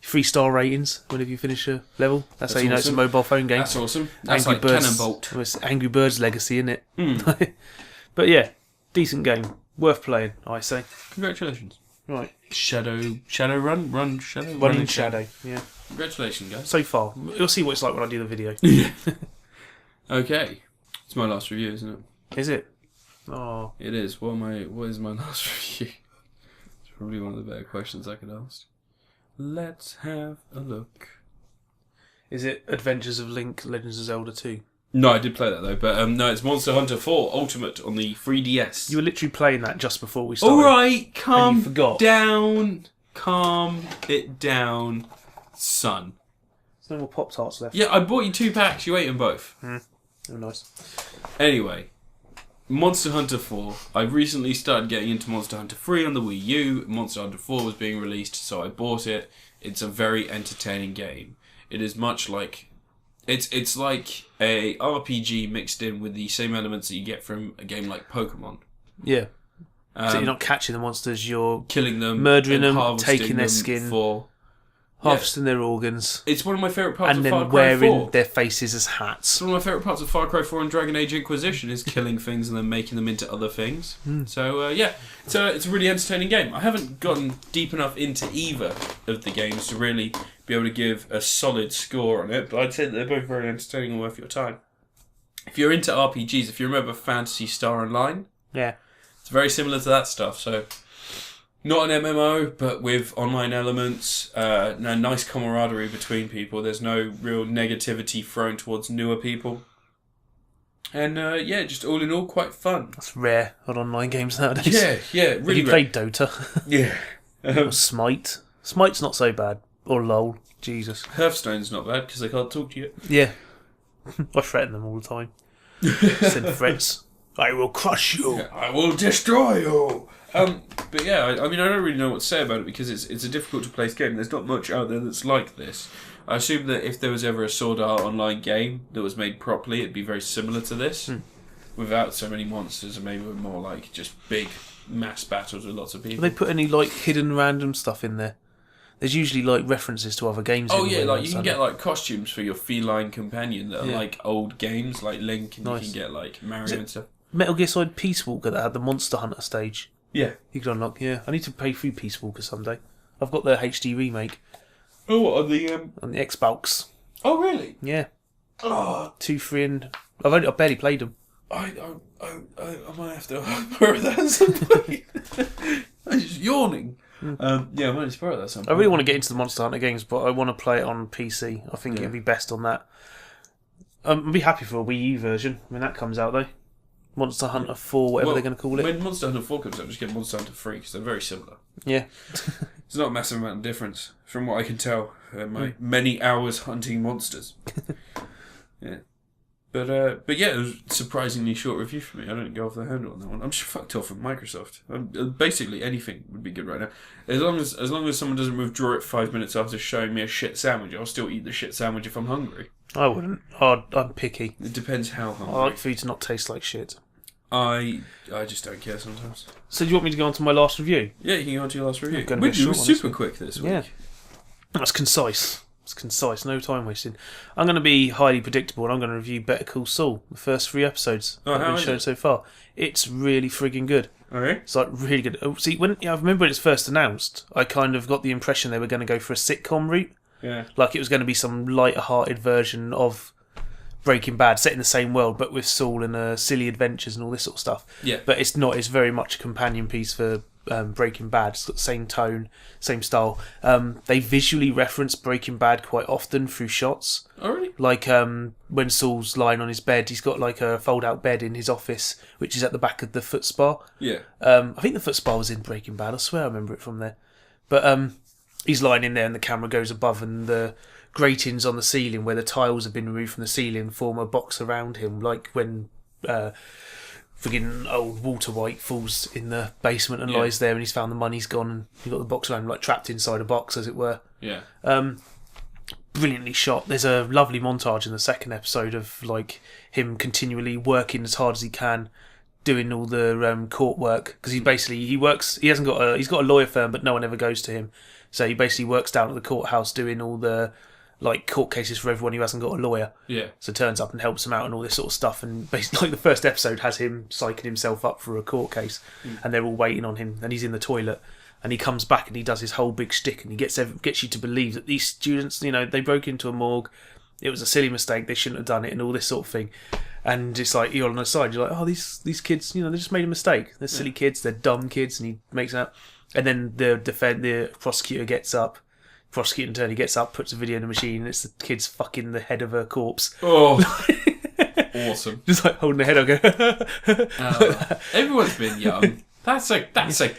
3-star ratings whenever you finish a level. That's how you know it's a awesome. mobile phone game. That's awesome. That's Angry like Birds, Cannonbolt. well, it's Angry Birds legacy, isn't it? But decent game. Worth playing, I say. Congratulations. Right. Shadow Shadow. Running Shadow, yeah. Congratulations, guys. So far. You'll see what it's like when I do the video. Okay. It's my last review, isn't it? Is it? Oh. It is. What is my last review? It's probably one of the better questions I could ask. Let's have a look. Is it Adventures of Link, Legends of Zelda 2? No, I did play that though, but no, it's Monster Hunter 4 Ultimate on the 3DS. You were literally playing that just before we started. Alright, calm forgot. down. Calm it down, son. There's no more Pop-Tarts left. Yeah, I bought you 2 packs, you ate them both. Oh, nice. Anyway, Monster Hunter 4. I recently started getting into Monster Hunter 3 on the Wii U. Monster Hunter 4 was being released, so I bought it. It's a very entertaining game. It is much like... It's like a RPG mixed in with the same elements that you get from a game like Pokemon. Yeah. So you're not catching the monsters, you're killing them, murdering and them, harvesting taking their them skin, for... harvesting their organs, It's one of my favourite parts and of Far then Cry 4. wearing their faces as hats. It's one of my favourite parts of Far Cry 4 and Dragon Age Inquisition is killing things and then making them into other things. So, it's a really entertaining game. I haven't gotten deep enough into either of the games to really be able to give a solid score on it, but I'd say that they're both very entertaining and worth your time. If you're into RPGs, if you remember Phantasy Star Online, Yeah. it's very similar to that stuff. So, not an MMO, but with online elements, nice camaraderie between people. There's no real negativity thrown towards newer people. And, just all in all, quite fun. That's rare on online games nowadays. Yeah, Have really you played Dota? Yeah. Or Smite? Smite's not so bad. Or LOL. Jesus. Hearthstone's not bad, because they can't talk to you. Yeah. I threaten them all the time. Send threats. I will crush you. Yeah, I will destroy you! But yeah, I mean, I don't really know what to say about it, because it's a difficult to place game. There's not much out there that's like this. I assume that if there was ever a Sword Art Online game that was made properly, it'd be very similar to this. Without so many monsters, and maybe with more like just big mass battles with lots of people. Have they put any like hidden random stuff in there? There's usually like references to other games. Oh in yeah, there, like you can get like costumes for your feline companion that are Yeah. like old games, like Link, and Nice. you can get like Mario and stuff. Metal Gear Solid Peace Walker that had the Monster Hunter stage. Yeah. You could unlock. Yeah, I need to pay through Peace Walker someday. I've got the HD remake Oh, what on the on the Xbox. Oh really? Yeah, Oh, 2, 3, and I've barely played them. I might have to borrow that at some point. I'm just yawning. Yeah, I might have to borrow that at some I point. really want to get into the Monster Hunter games, but I want to play it on PC. I think it'd be best on that. I'd be happy for a Wii U version when that comes out, though. Monster Hunter 4, whatever they're going to call it. When Monster Hunter 4 comes out, just get Monster Hunter 3, because they're very similar. Yeah. It's not a massive amount of difference, from what I can tell. My many hours hunting monsters. Yeah. But yeah, it was a surprisingly short review for me. I don't go off the handle on that one. I'm just fucked off from Microsoft. Basically, anything would be good right now. As long as someone doesn't withdraw it 5 minutes after showing me a shit sandwich, I'll still eat the shit sandwich if I'm hungry. I wouldn't. I'm picky. It depends how hungry. I like food to not taste like shit. I just don't care sometimes. So do you want me to go on to my last review? Yeah, you can go on to your last review. It was super quick this week. Yeah. That's concise. It's concise, no time wasting. I'm going to be highly predictable, and I'm going to review Better Call Saul, the first 3 episodes that have been shown so far. It's really frigging good. Okay. It's like really good. Oh, see, I remember when it's first announced, I kind of got the impression they were going to go for a sitcom route. Yeah. Like it was going to be some lighter-hearted version of Breaking Bad, set in the same world, but with Saul and silly adventures and all this sort of stuff. Yeah. But it's not. It's very much a companion piece for Breaking Bad. It's got the same tone, same style. They visually reference Breaking Bad quite often through shots. Oh, really? Like when Saul's lying on his bed, he's got like a fold-out bed in his office, which is at the back of the foot spa. Yeah. I think the foot spa was in Breaking Bad. I swear I remember it from there. But he's lying in there and the camera goes above and the gratings on the ceiling where the tiles have been removed from the ceiling form a box around him, like when friggin' old Walter White falls in the basement and lies there and he's found the money's gone and you've got the box around him, like trapped inside a box, as it were. Yeah. Brilliantly shot. There's a lovely montage in the second episode of like him continually working as hard as he can, doing all the court work, because he works. He's got a lawyer firm, but no one ever goes to him. So he basically works down at the courthouse doing all the like court cases for everyone who hasn't got a lawyer. Yeah. So turns up and helps him out and all this sort of stuff. And basically, like the first episode has him psyching himself up for a court case, and they're all waiting on him, and he's in the toilet. And he comes back and he does his whole big shtick, and he gets you to believe that these students, they broke into a morgue. It was a silly mistake. They shouldn't have done it, and all this sort of thing. And it's like you're on the side. You're like, oh, these kids, they just made a mistake. They're silly kids. They're dumb kids. And he makes it up. And then the prosecutor gets up. Prosecuting attorney gets up, puts a video in the machine, and it's the kids fucking the head of a corpse. Oh, awesome! Just like holding the head up. Go. Everyone's been young. That's a mistake.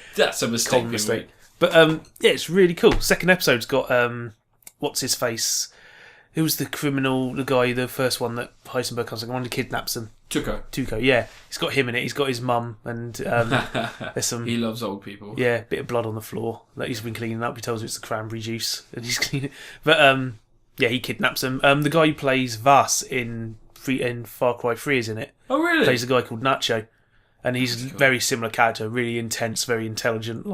Common mistake. But yeah, it's really cool. Second episode's got what's his face? Who was the criminal? The guy, the first one that Heisenberg comes, like one who kidnaps him. Tuco, yeah. He's got him in it. He's got his mum, and there's some. He loves old people. Yeah, bit of blood on the floor that he's been cleaning up. He tells you it's the cranberry juice, and he's cleaning it. But yeah, he kidnaps him. The guy who plays Vas in Far Cry 3 is in it. Oh, really? Plays a guy called Nacho, and he's a very similar character, really intense, very intelligent,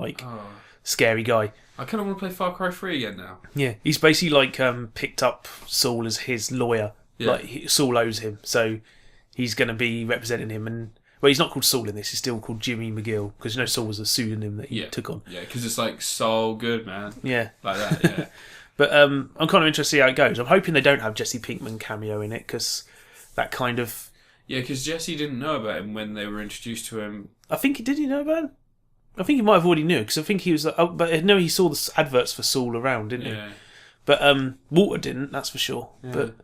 scary guy. I kind of want to play Far Cry 3 again now. Yeah, he's basically like picked up Saul as his lawyer. Yeah. Like Saul owes him, so he's going to be representing him. And well, he's not called Saul in this; he's still called Jimmy McGill, because Saul was a pseudonym that he took on. Yeah, because it's like Saul Goodman. Yeah, like that. Yeah. But I'm kind of interested to see how it goes. I'm hoping they don't have Jesse Pinkman cameo in it, because that kind of. Yeah, because Jesse didn't know about him when they were introduced to him. I think did he know about him? I think he might have already knew, because I think he was. But no, he saw the adverts for Saul around, didn't he? But Walter didn't. That's for sure. Yeah. But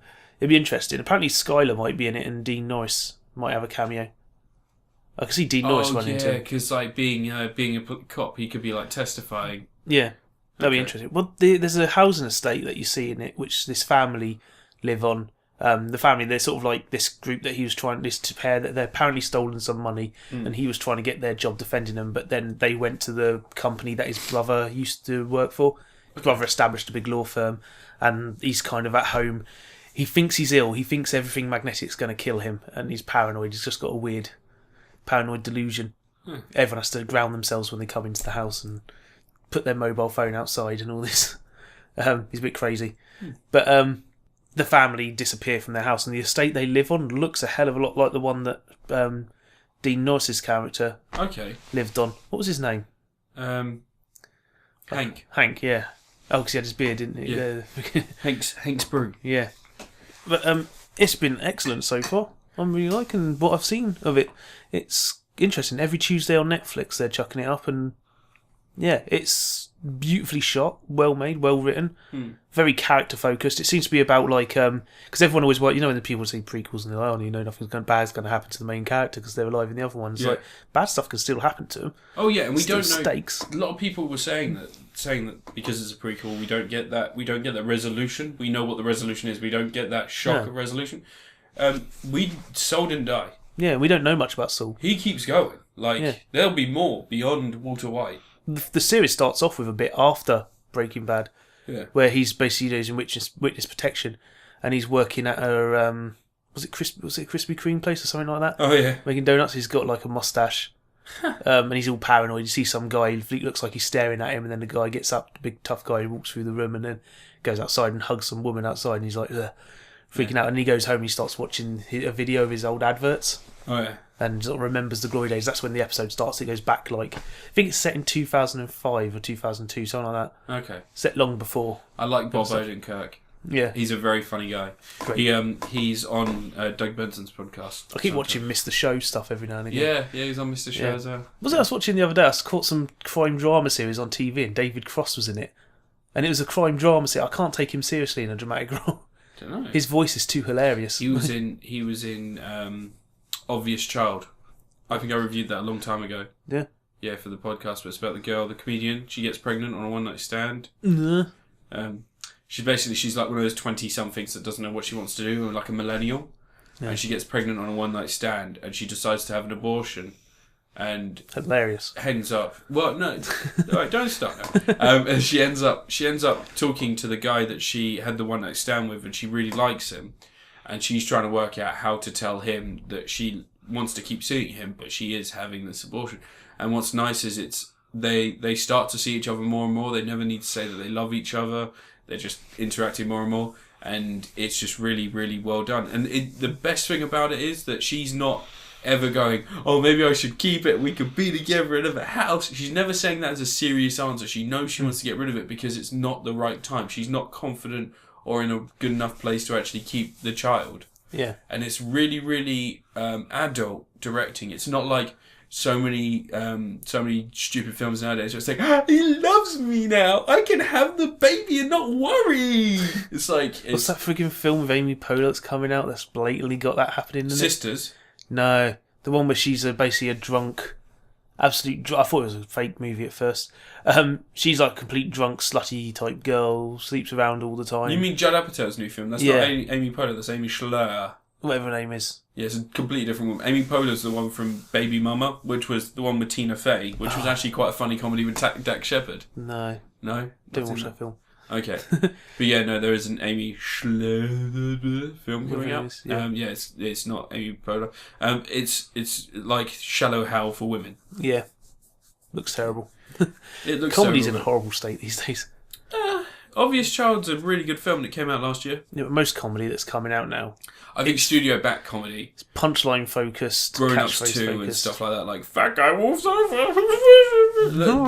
it'd be interesting. Apparently, Skylar might be in it, and Dean Norris might have a cameo. I can see Dean Norris running into him. Yeah, because like being a cop, he could be like testifying. Yeah, that'd be interesting. Well, there's a housing estate that you see in it, which this family live on. The family, they're sort of like this group that he was trying, this pair that they're apparently stolen some money, and he was trying to get their job defending them, but then they went to the company that his brother used to work for. His brother established a big law firm, and he's kind of at home. He thinks he's ill. He thinks everything magnetic's going to kill him, and he's paranoid. He's just got a weird paranoid delusion. Everyone has to ground themselves when they come into the house and put their mobile phone outside and all this. He's a bit crazy. But the family disappear from their house, and the estate they live on looks a hell of a lot like the one that Dean Norris's character lived on. What was his name? Hank. Hank, yeah. Oh, because he had his beard, didn't he? Yeah. Hank's brew. Yeah. But it's been excellent so far. I'm really liking what I've seen of it. It's interesting. Every Tuesday on Netflix they're chucking it up, and Yeah, it's beautifully shot, well made, well written, very character focused. It seems to be about like because everyone always when the people see prequels and they're like, oh, nothing's bad's going to happen to the main character because they're alive in the other ones. Like bad stuff can still happen to them. Oh yeah, and we don't know. Stakes. A lot of people were saying that because it's a prequel, we don't get that resolution. We know what the resolution is. We don't get that shock of resolution. Saul didn't die. Yeah, we don't know much about Saul. He keeps going. There'll be more beyond Walter White. The series starts off with a bit after Breaking Bad, where he's basically in witness protection, and he's working at a was it Krispy Kreme place or something like that? Oh yeah, making donuts. He's got like a mustache, and he's all paranoid. You see some guy, he looks like he's staring at him, and then the guy gets up, the big tough guy, walks through the room, and then goes outside and hugs some woman outside, and he's like freaking out. And he goes home, and he starts watching a video of his old adverts. Oh yeah. And sort of remembers the glory days. That's when the episode starts. It goes back I think it's set in 2005 or 2002, something like that. Okay. Set long before. I like Bob Odenkirk. Yeah. He's a very funny guy. Great. He's on Doug Benson's podcast. I keep watching Mr. Show stuff every now and again. Yeah, he's on Mr. Show as well. I was watching the other day? I caught some crime drama series on TV and David Cross was in it. And it was a crime drama series. I can't take him seriously in a dramatic role. Don't know. His voice is too hilarious. He was in Obvious Child. I think I reviewed that a long time ago. Yeah. Yeah, for the podcast, but it's about the girl, the comedian. She gets pregnant on a one-night stand. She's like one of those 20-somethings that doesn't know what she wants to do, like a millennial. Yeah. And she gets pregnant on a one-night stand, and she decides to have an abortion. And hilarious. Ends up. Well, no, all right, don't start now. And she ends up talking to the guy that she had the one-night stand with, and she really likes him, and she's trying to work out how to tell him that she wants to keep seeing him, but she is having this abortion. And what's nice is they start to see each other more and more. They never need to say that they love each other. They're just interacting more and more, and it's just really, really well done. And the best thing about it is that she's not ever going, oh, maybe I should keep it, we could be together in a house. She's never saying that as a serious answer. She knows she wants to get rid of it because it's not the right time. She's not confident or in a good enough place to actually keep the child. Yeah. And it's really, really adult directing. It's not like so many stupid films nowadays where it's like, he loves me now, I can have the baby and not worry. It's like... What's that frigging film with Amy Poehler that's coming out that's blatantly got that happening in Sisters? No. The one where she's basically a drunk... I thought it was a fake movie at first. She's like a complete drunk, slutty type girl, sleeps around all the time. You mean Judd Apatow's new film? That's not Amy Poehler, that's Amy Schlur. Whatever her name is. Yeah, it's a completely different one. Amy Poehler's the one from Baby Mama, which was the one with Tina Fey, which was actually quite a funny comedy with Dak Shepard. No. No? Didn't watch that film. Okay. But yeah, no, there is an Amy Schlur film coming out. Yeah, it's not Amy Poehler. It's like Shallow Hal for women. Yeah. Looks terrible. It looks Comedy's terrible. in a horrible state these days. Obvious Child's a really good film that came out last year. Yeah, but most comedy that's coming out now, I think studio-backed comedy. It's punchline focused, Grown Ups 2 focused. and stuff like that, like, fat guy wolfs over.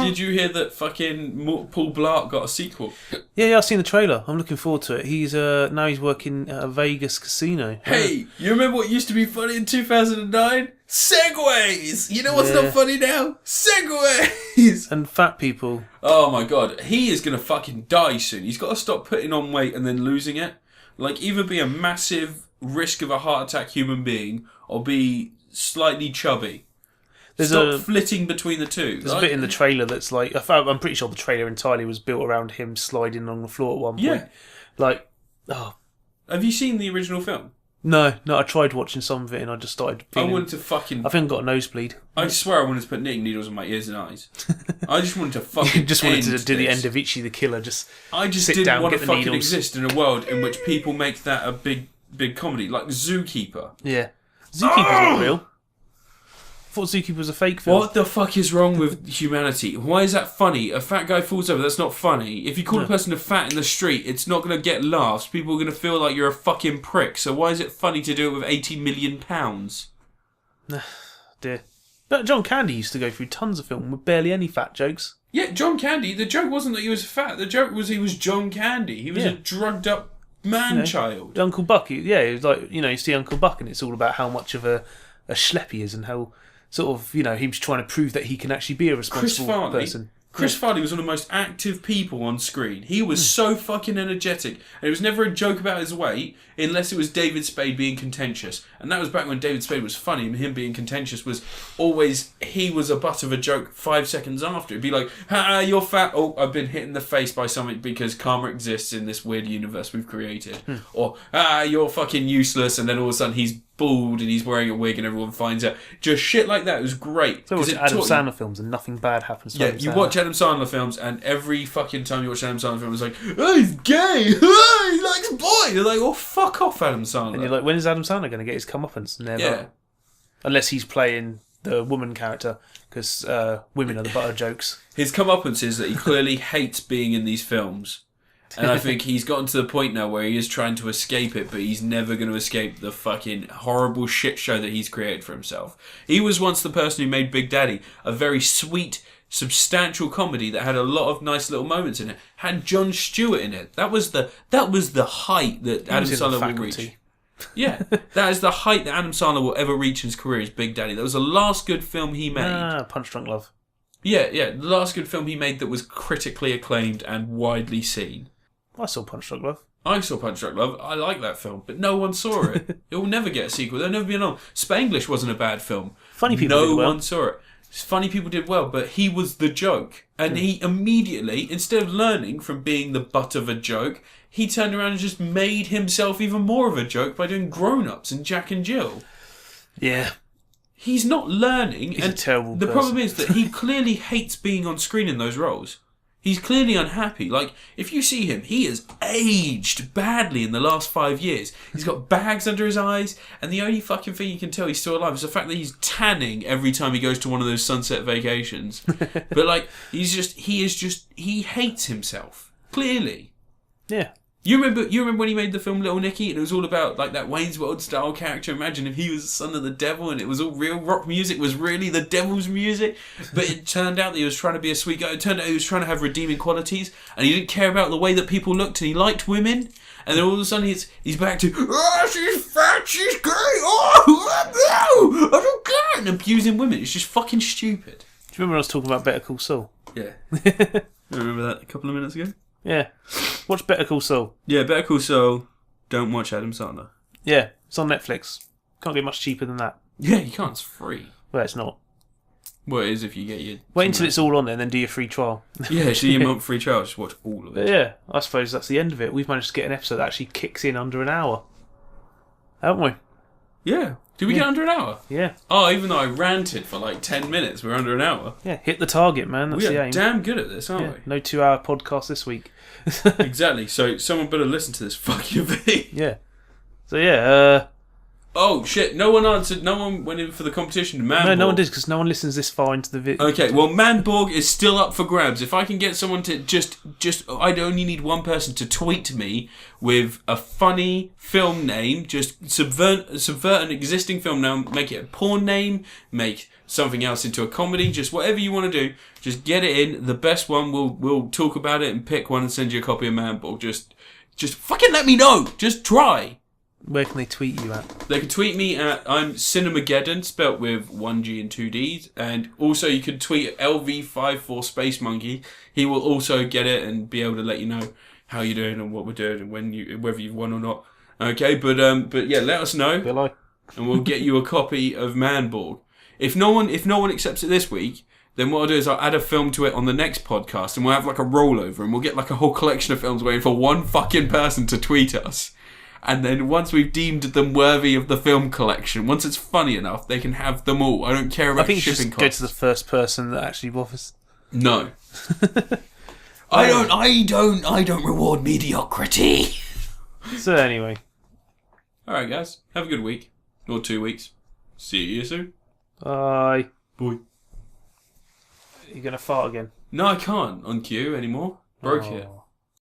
Did you hear that fucking Paul Blart got a sequel? Yeah, I've seen the trailer. I'm looking forward to it. He's now he's working at a Vegas casino. Hey, you remember what used to be funny in 2009? Segways! You know what's not funny now? Segways! And fat people. Oh my god, he is going to fucking die soon. He's got to stop putting on weight and then losing it. Like, either be a massive risk of a heart attack human being or be slightly chubby. Stop flitting between the two. There's a bit in the trailer that's like... I'm pretty sure the trailer entirely was built around him sliding on the floor at one point. Yeah. Like, oh. Have you seen the original film? No, I tried watching some of it and I just started feeling... I wanted to fucking... I think I got a nosebleed. I swear I wanted to put knitting needles in my ears and eyes. I just wanted to fucking You just wanted to do the end of Ichi the Killer, I just sit didn't down, want get to the fucking needles. exist in a world in which people make that a big comedy. Like Zookeeper. Yeah. Zookeeper's not real. I thought Zookeeper was a fake film. What the fuck is wrong with humanity? Why is that funny? A fat guy falls over, that's not funny. If you call a person a fat in the street, it's not going to get laughs. People are going to feel like you're a fucking prick. So why is it funny to do it with £80 million? Dear. But John Candy used to go through tons of film with barely any fat jokes. Yeah, John Candy, the joke wasn't that he was fat. The joke was he was John Candy. He was a drugged up man-child. Uncle Buck, he was like, you see Uncle Buck and it's all about how much of a schlep he is and how... Sort of, he was trying to prove that he can actually be a responsible person. Chris Farley was one of the most active people on screen. He was so fucking energetic. And it was never a joke about his weight, unless it was David Spade being contentious. And that was back when David Spade was funny, and him being contentious was always, he was a butt of a joke 5 seconds after. It'd be like, you're fat. Oh, I've been hit in the face by something because karma exists in this weird universe we've created. Or, you're fucking useless. And then all of a sudden he's bald and he's wearing a wig and everyone finds out. Just shit like that. It was great. So watch Adam Sandler films and nothing bad happens to Adam Sandler. You watch Adam Sandler films and every fucking time you watch Adam Sandler film it's like, oh, he's gay. Oh, he likes boys. You're like, oh, fuck off, Adam Sandler. And you're like, when is Adam Sandler going to get his comeuppance? Never. Yeah. Unless he's playing the woman character, because women are the butt of jokes. His comeuppance is that he clearly hates being in these films. And I think he's gotten to the point now where he is trying to escape it, but he's never going to escape the fucking horrible shit show that he's created for himself. He was once the person who made Big Daddy, a very sweet, substantial comedy that had a lot of nice little moments in it. Had Jon Stewart in it. That was the height that Adam Sandler will reach. Yeah, that is the height that Adam Sandler will ever reach in his career, is Big Daddy. That was the last good film he made. Punch Drunk Love. Yeah, the last good film he made that was critically acclaimed and widely seen. I saw Punch Drunk Love. I saw Punch Drunk Love. I like that film, but no one saw it. It will never get a sequel. There'll never be another. Spanglish wasn't a bad film. Funny people did well. No one saw it. Funny people did well, but he was the joke. And he immediately, instead of learning from being the butt of a joke, he turned around and just made himself even more of a joke by doing Grown Ups and Jack and Jill. Yeah. He's not learning. He's a terrible person. The problem is that he clearly hates being on screen in those roles. He's clearly unhappy. Like, if you see him, he has aged badly in the last 5 years. He's got bags under his eyes, and the only fucking thing you can tell he's still alive is the fact that he's tanning every time he goes to one of those sunset vacations. But, like, he hates himself. Clearly. Yeah. You remember when he made the film Little Nicky, and it was all about like that Wayne's World style character. Imagine if he was the son of the devil, and it was all real rock music was really the devil's music. But it turned out that he was trying to be a sweet guy. It turned out he was trying to have redeeming qualities, and he didn't care about the way that people looked, and he liked women. And then all of a sudden he's back to, oh, she's fat, she's gay, oh, no, I don't care, and abusing women. It's just fucking stupid. Do you remember when I was talking about Better Call Saul? Yeah. I remember that a couple of minutes ago. Yeah. Watch Better Call Saul. Yeah, Better Call Saul. Don't watch Adam Sandler. Yeah, it's on Netflix. Can't get much cheaper than that. Yeah, you can't. It's free. Well, it's not. Well, it is if you get your... Wait until it's all on there and then do your free trial. Yeah, so your month free trial. Just watch all of it. But yeah, I suppose that's the end of it. We've managed to get an episode that actually kicks in under an hour. Haven't we? Yeah. Did we get under an hour? Yeah. Oh, even though I ranted for like 10 minutes, we're under an hour. Yeah, hit the target, man. That's the aim. We're damn good at this, aren't we? No 2-hour podcast this week. Exactly. So someone better listen to this fucking thing. Yeah. So yeah, Oh shit, no one answered, no one went in for the competition. Manborg. No one did, because no one listens this far into the video. Okay, well Manborg is still up for grabs. If I can get someone to just I'd only need one person to tweet me with a funny film name, just subvert an existing film name, make it a porn name, make something else into a comedy, just whatever you want to do, just get it in. The best one, we'll talk about it and pick one and send you a copy of Manborg. Just fucking let me know. Just try. Where can they tweet you at? They can tweet me at I'm Cinemageddon, spelt with 1G and 2Ds, and also you can tweet LV54 Space Monkey. He will also get it and be able to let you know how you're doing and what we're doing and whether you've won or not. Okay, but yeah, let us know, and we'll get you a copy of Manborg. If no one accepts it this week, then what I'll do is I'll add a film to it on the next podcast, and we'll have like a rollover, and we'll get like a whole collection of films waiting for one fucking person to tweet us. And then once we've deemed them worthy of the film collection, once it's funny enough, they can have them all. I don't care about shipping costs. I think you should go to the first person that actually bothers. No. I don't reward mediocrity. So anyway. Alright guys, have a good week. Or 2 weeks. See you soon. Bye. Bye. You're going to fart again? No, I can't on cue anymore. Broke it.